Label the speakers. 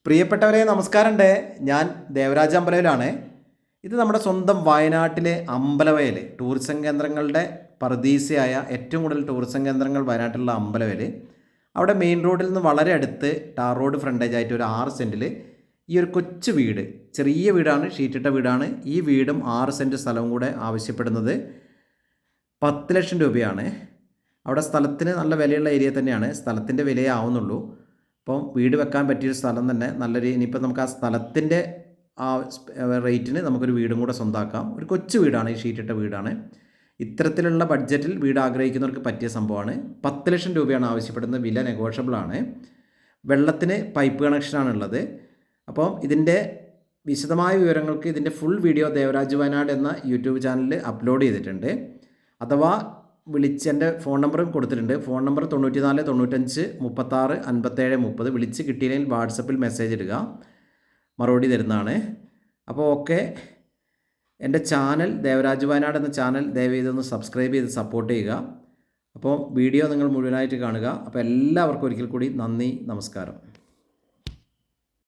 Speaker 1: പ്രിയപ്പെട്ടവരെ നമസ്കാരമുണ്ട്. ഞാൻ ദേവരാജ അമ്പലവയലാണ്. ഇത് നമ്മുടെ സ്വന്തം വയനാട്ടിലെ അമ്പലവയൽ ടൂറിസം കേന്ദ്രങ്ങളുടെ പറുദീസയായ ഏറ്റവും കൂടുതൽ ടൂറിസം കേന്ദ്രങ്ങൾ വയനാട്ടിലുള്ള അമ്പലവയൽ. അവിടെ മെയിൻ റോഡിൽ നിന്ന് വളരെ അടുത്ത് ടാർ റോഡ് ഫ്രണ്ടേജ് ആയിട്ട് ഒരു 6 സെൻറ്റിൽ ഈ ഒരു കൊച്ചു വീട്, ചെറിയ വീടാണ്, ഷീറ്റിട്ട വീടാണ്. ഈ വീടും 6 സെൻറ്റ് സ്ഥലവും കൂടെ ആവശ്യപ്പെടുന്നത് 10 ലക്ഷം രൂപയാണ്. അവിടെ സ്ഥലത്തിന് നല്ല വിലയുള്ള ഏരിയ തന്നെയാണ്. സ്ഥലത്തിൻ്റെ വിലയേ ആവുന്നുള്ളൂ. അപ്പം വീട് വെക്കാൻ പറ്റിയൊരു സ്ഥലം തന്നെ നല്ലൊരു, ഇനിയിപ്പോൾ നമുക്ക് ആ സ്ഥലത്തിൻ്റെ ആ റേറ്റിന് നമുക്കൊരു വീടും കൂടെ സ്വന്തമാക്കാം. ഒരു കൊച്ചു വീടാണ്, ഈ ഷീറ്റിട്ട വീടാണ്. ഇത്തരത്തിലുള്ള ബഡ്ജറ്റിൽ വീട് ആഗ്രഹിക്കുന്നവർക്ക് പറ്റിയ സംഭവമാണ്. 10 ലക്ഷം രൂപയാണ് ആവശ്യപ്പെടുന്നത്. വില നെഗോഷ്യബിളാണ്. വെള്ളത്തിന് പൈപ്പ് കണക്ഷനാണുള്ളത്. അപ്പോൾ ഇതിൻ്റെ വിശദമായ വിവരങ്ങൾക്ക് ഇതിൻ്റെ ഫുൾ വീഡിയോ ദേവരാജ് വയനാട് എന്ന യൂട്യൂബ് ചാനലിൽ അപ്ലോഡ് ചെയ്തിട്ടുണ്ട്. അഥവാ വിളിച്ച് എൻ്റെ ഫോൺ നമ്പറും കൊടുത്തിട്ടുണ്ട്. Phone number 94 95 36 57 30. വിളിച്ച് കിട്ടിയില്ലെങ്കിൽ വാട്സപ്പിൽ മെസ്സേജ് ഇടുക, മറുപടി തരുന്നതാണ്. അപ്പോൾ ഓക്കെ, എൻ്റെ ചാനൽ ദേവരാജ് വയനാട് എന്ന ചാനൽ ദയവ് ചെയ്തൊന്ന് സബ്സ്ക്രൈബ് ചെയ്ത് സപ്പോർട്ട് ചെയ്യുക. അപ്പോൾ വീഡിയോ നിങ്ങൾ മുഴുവനായിട്ട് കാണുക. അപ്പോൾ എല്ലാവർക്കും ഒരിക്കൽ കൂടി നന്ദി, നമസ്കാരം.